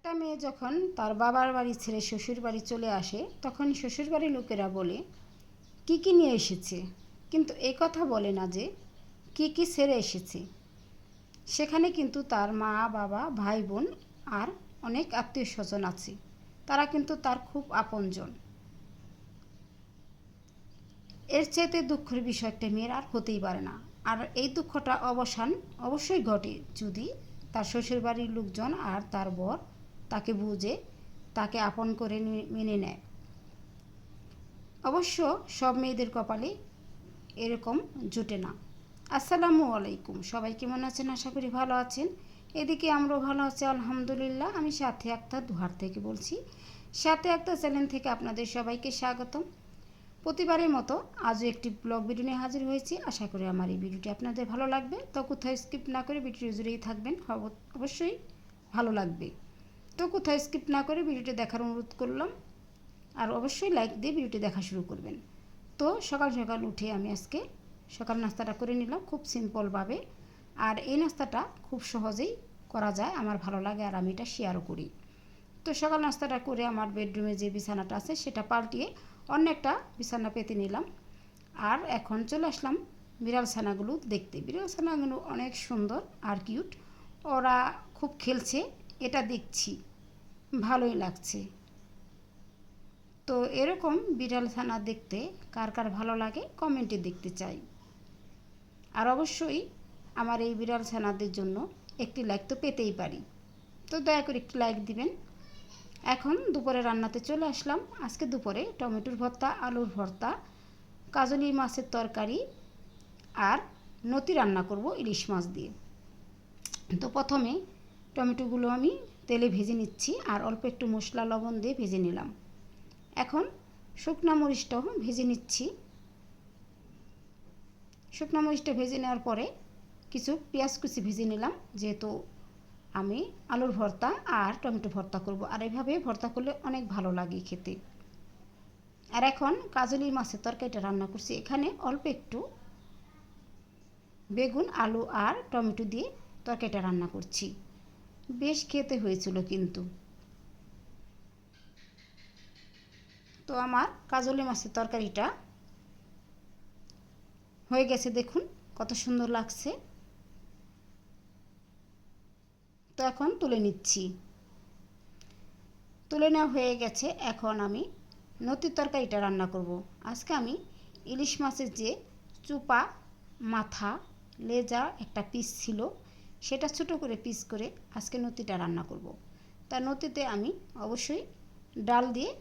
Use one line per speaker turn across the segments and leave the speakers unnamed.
একটা মেয়ে যখন তার বাবার বাড়ি ছেড়ে শ্বশুর বাড়ি চলে আসে তখন শ্বশুর বাড়ির লোকেরা বলে কি কি নিয়ে এসেছে, কিন্তু এই কথা বলে না যে কি কি ছেড়ে এসেছে। সেখানে কিন্তু তার মা বাবা ভাই বোন আর অনেক আত্মীয় স্বজন আছে, তারা কিন্তু তার খুব আপনজন। এর চাইতে দুঃখের বিষয় একটা মেয়ের আর হতেই পারে না। আর এই দুঃখটা অবসান অবশ্যই ঘটে যদি তার শ্বশুরবাড়ির লোকজন আর তার বর তাকে বুঝে, তাকে আপন করে মেনে নেয়। অবশ্য সব মেয়েদের কপালে এরকম জুটে না। আসসালামু আলাইকুম, সবাই কেমন আছেন? আশা করি ভালো আছেন। এদিকে আমরাও ভালো আছি আলহামদুলিল্লাহ। আমি সাথে আক্তার দুহার থেকে বলছি। সাথে আক্তার চ্যানেল থেকে আপনাদের সবাইকে স্বাগতম। প্রতিবারের মতো আজও একটি ব্লগ ভিডিও নিয়ে হাজির হয়েছি। আশা করি আমার এই ভিডিওটি আপনাদের ভালো লাগবে। তো কোথাও স্কিপ না করে ভিডিও জুড়েই থাকবেন, অবশ্যই ভালো লাগবে। তো কোথাও স্কিপ না করে ভিডিওটি দেখার অনুরোধ করলাম, আর অবশ্যই লাইক দিয়ে ভিডিওটি দেখা শুরু করবেন। তো সকাল সকাল উঠে আমি আজকে সকাল নাস্তাটা করে নিলাম খুব সিম্পলভাবে। আর এই নাস্তাটা খুব সহজেই করা যায়, আমার ভালো লাগে আর আমি এটা শেয়ারও করি। তো সকাল নাস্তাটা করে আমার বেডরুমে যে বিছানাটা আছে সেটা পাল্টিয়ে অন্য একটা বিছানা পেতে নিলাম। আর এখন চলে আসলাম বিড়াল ছানাগুলো দেখতে। বিড়াল ছানাগুলো অনেক সুন্দর আর কিউট, ওরা খুব খেলছে, এটা দেখছি ভালোই লাগছে। তো এরকম বিড়াল ছানা দেখতে কার কার ভালো লাগে কমেন্টে দেখতে চাই। আর অবশ্যই আমার এই বিড়াল ছানাদের জন্য একটি লাইক তো পেতেই পারি, তো দয়া করে একটি লাইক দিবেন। এখন দুপুরে রান্নাতে চলে আসলাম। আজকে দুপুরে টমেটোর ভর্তা, আলুর ভর্তা, কাজলি মাছের তরকারি আর নতি রান্না করব ইলিশ মাছ দিয়ে। তো প্রথমে টমেটোগুলো আমি তেলে ভেজে নিচ্ছি আর অল্প একটু মশলা লবণ দিয়ে ভেজে নিলাম। এখন শুকনো মরিচটাও ভেজে নিচ্ছি। শুকনো মরিচটা ভেজে নেওয়ার পরে কিছু পেঁয়াজ কুচি ভেজে নিলাম, যেহেতু আমি আলুর ভর্তা আর টমেটো ভর্তা করব, আর এইভাবে ভর্তা করলে অনেক ভালো লাগে খেতে। আর এখন কাজলি মাছের তরকারিটা রান্না করছি। এখানে অল্প একটু বেগুন, আলু আর টমেটো দিয়ে তরকারিটা রান্না করছি। বেশ খেতে হয়েছিল কিন্তু। তো আমার কাজলি মাছের তরকারিটা হয়ে গেছে, দেখুন কত সুন্দর লাগছে। তো এখন তুলে নিচ্ছি। তুলে নেওয়া হয়ে গেছে। এখন আমি নতির তরকারিটা রান্না করব। আজকে আমি ইলিশ মাছের যে চুপা, মাথা, লেজা একটা পিস ছিল, সেটা ছোটো করে পিস করে আজকে নতিটা রান্না করব। তার নতিতে আমি অবশ্যই ডাল দিয়ে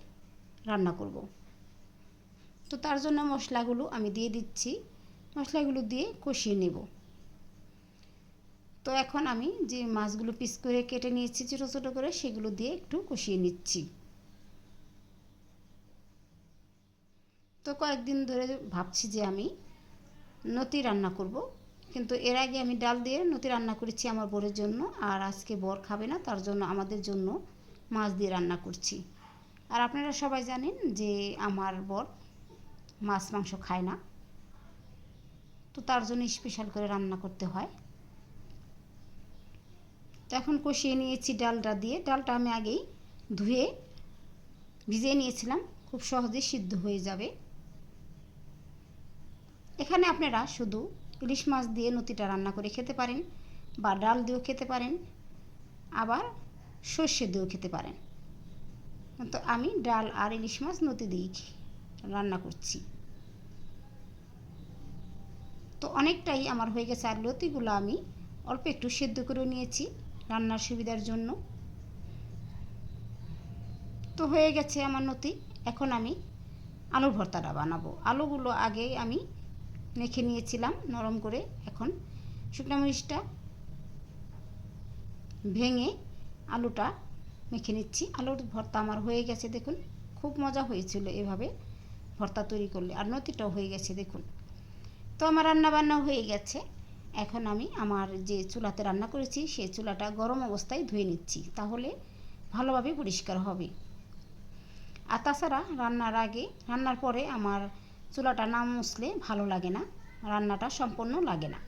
রান্না করব। তো তার জন্য মশলাগুলো আমি দিয়ে দিচ্ছি। মশলাগুলো দিয়ে কষিয়ে নেব। তো এখন আমি যে মাছগুলো পিস করে কেটে নিয়েছি ছোটো ছোটো করে, সেগুলো দিয়ে একটু কষিয়ে নিচ্ছি। তো কয়েকদিন ধরে ভাবছি যে আমি নতি রান্না করব, কিন্তু এর আগে আমি ডাল দিয়ে নতি রান্না করেছি আমার বরের জন্য, আর আজকে বর খাবে না, তার জন্য আমাদের জন্য মাছ দিয়ে রান্না করছি। আর আপনারা সবাই জানেন যে আমার বর মাছ মাংস খায় না, তো তার জন্য স্পেশাল করে রান্না করতে হয়। তো এখন কষিয়ে নিয়েছি ডালটা দিয়ে। ডালটা আমি আগেই ধুয়ে ভিজিয়ে নিয়েছিলাম, খুব সহজেই সিদ্ধ হয়ে যাবে। এখানে আপনারা শুধু ইলিশ মাছ দিয়ে নতিটা রান্না করে খেতে পারেন, বা ডাল দিয়েও খেতে পারেন, আবার সর্ষে দিয়েও খেতে পারেন। তো আমি ডাল আর ইলিশ মাছ নতি দিয়েই রান্না করছি। তো অনেকটাই আমার হয়ে গেছে। আর লতিগুলো আমি অল্প একটু সেদ্ধ করে নিয়েছি রান্নার সুবিধার জন্য। তো হয়ে গেছে আমার নতি। এখন আমি আলুর ভর্তাটা বানাবো। আলুগুলো আগে আমি মেখে নিয়েছিলাম নরম করে। এখন শুকনো মরিচটা ভেঙে আলুটা মেখে নিচ্ছি। আলুর ভর্তা আমার হয়ে গেছে, দেখুন খুব মজা হয়েছিল এভাবে ভর্তা তৈরি করলে। আর নতিটাও হয়ে গেছে দেখুন। তো আমার রান্নাবান্নাও হয়ে গেছে। এখন আমি আমার যে চুলাতে রান্না করেছি সেই চুলাটা গরম অবস্থায় ধুয়ে নিচ্ছি, তাহলে ভালোভাবে পরিষ্কার হবে। আর তাছাড়া রান্নার আগে, রান্নার পরে আমার চুলাটা না মুছলে ভালো লাগে না, রান্নাটা সম্পূর্ণ লাগে না।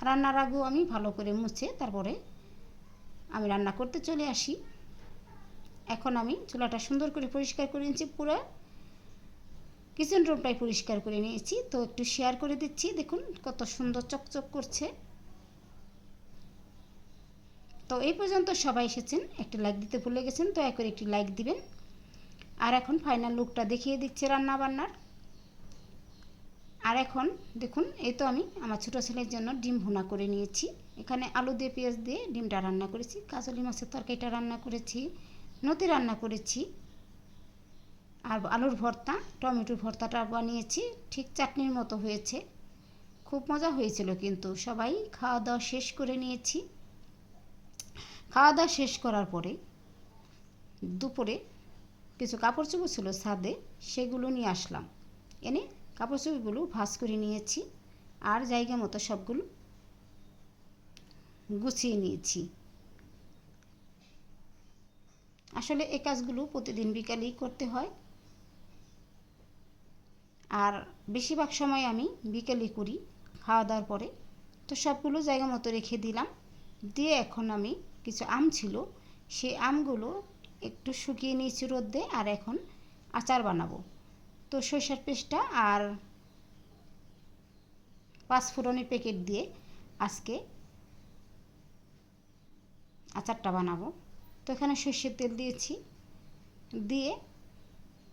রান্নার আগেও আমি ভালো করে মুছে তারপরে আমি রান্না করতে চলে আসি। এখন আমি চুলাটা সুন্দর করে পরিষ্কার করে নিয়েছি, পুরো কিচেন রুমটাই পরিষ্কার করে নিয়েছি। তো একটু শেয়ার করে দিচ্ছি, দেখুন কত সুন্দর চকচক করছে। তো এই পর্যন্ত সবাই এসেছেন, একটা লাইক দিতে ভুলে গেছেন, দয়া করে একটি লাইক দিবেন। আর এখন ফাইনাল লুকটা দেখিয়ে দিচ্ছে রান্না বান্নার। আর এখন দেখুন, এই তো আমি আমার ছোটো ছেলের জন্য ডিম ভুনা করে নিয়েছি। এখানে আলু দিয়ে পেঁয়াজ দিয়ে ডিমটা রান্না করেছি, কাজলি মাছের তরকারিটা রান্না করেছি, নতি রান্না করেছি, আর আলুর ভর্তা, টমেটোর ভর্তাটা বানিয়েছি, ঠিক চাটনির মতো হয়েছে, খুব মজা হয়েছিল। কিন্তু সবাই খাওয়া দাওয়া শেষ করে নিয়েছি। খাওয়া দাওয়া শেষ করার পরে দুপুরে কিছু কাপড় চোপড় ছিল ছাদে, সেগুলো নিয়ে আসলাম। এনে কাপড় চোপড়গুলো ভাঁজ করে নিয়েছি, আর জায়গা মতো সবগুলো গুছিয়ে নিয়েছি। আসলে এই কাজগুলো প্রতিদিন বিকালেই করতে হয়, আর বেশিরভাগ সময় আমি বিকেলে করি খাওয়া দাওয়ার পরে। তো সবগুলো জায়গা মতো রেখে দিলাম। দিয়ে এখন আমি কিছু আম ছিল, সেই আমগুলো একটু শুকিয়ে নিয়েছি রোদে, আর এখন আচার বানাবো। তো সরষের পেস্টটা আর পাঁচফোড়নের প্যাকেট দিয়ে আজকে আচারটা বানাবো। তো এখানে সরষের তেল দিয়েছি, দিয়ে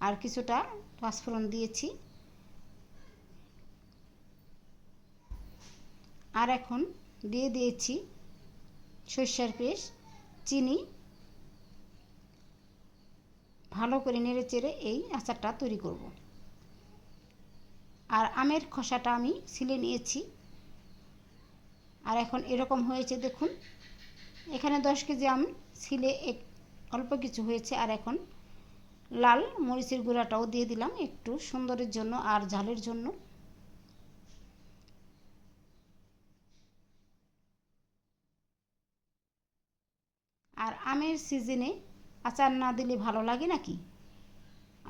আর কিছুটা পাঁচফোড়ন দিয়েছি, আর এখন দিয়ে দিয়েছি সরষের পেস্ট, চিনি। ভালো করে নেড়ে চেড়ে এই আচারটা তৈরি করব। আর আমের খোসাটা আমি ছিলে নিয়েছি, আর এখন এরকম হয়েছে দেখুন। এখানে 10 কেজি আম ছিলে অল্প কিছু হয়েছে। আর এখন লাল মরিচের গুঁড়াটাও দিয়ে দিলাম একটু সুন্দরের জন্য আর ঝালের জন্য। আর আমের সিজনে আচার না দিলে ভালো লাগে নাকি?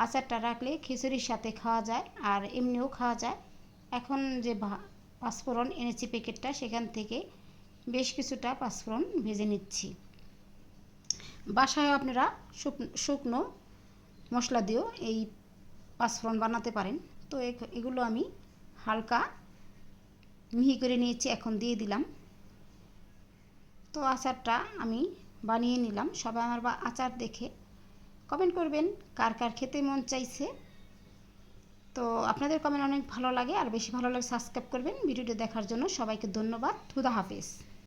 আচারটা রাখলে খিচুড়ির সাথে খাওয়া যায়, আর এমনিও খাওয়া যায়। এখন যে পাঁচফোড়ন এনেছি প্যাকেটটা, সেখান থেকে বেশ কিছুটা পাঁচফোড়ন ভেজে নিচ্ছি। বাসায় আপনারা শুকনো মশলা দিয়েও এই পাঁচফোড়ন বানাতে পারেন। তো এগুলো আমি হালকা মিহি করে নিয়েছি, এখন দিয়ে দিলাম। তো আচারটা আমি বানিয়ে নিলাম। সবাই আমার আচার দেখে কমেন্ট করবেন কার কার খেতে মন চাইছে। তো আপনাদের কমেন্ট অনেক ভালো লাগে, আর বেশি ভালো লাগে সাবস্ক্রাইব করবেন। ভিডিওটি দেখার জন্য সবাইকে ধন্যবাদ। খুদা হাফেজ।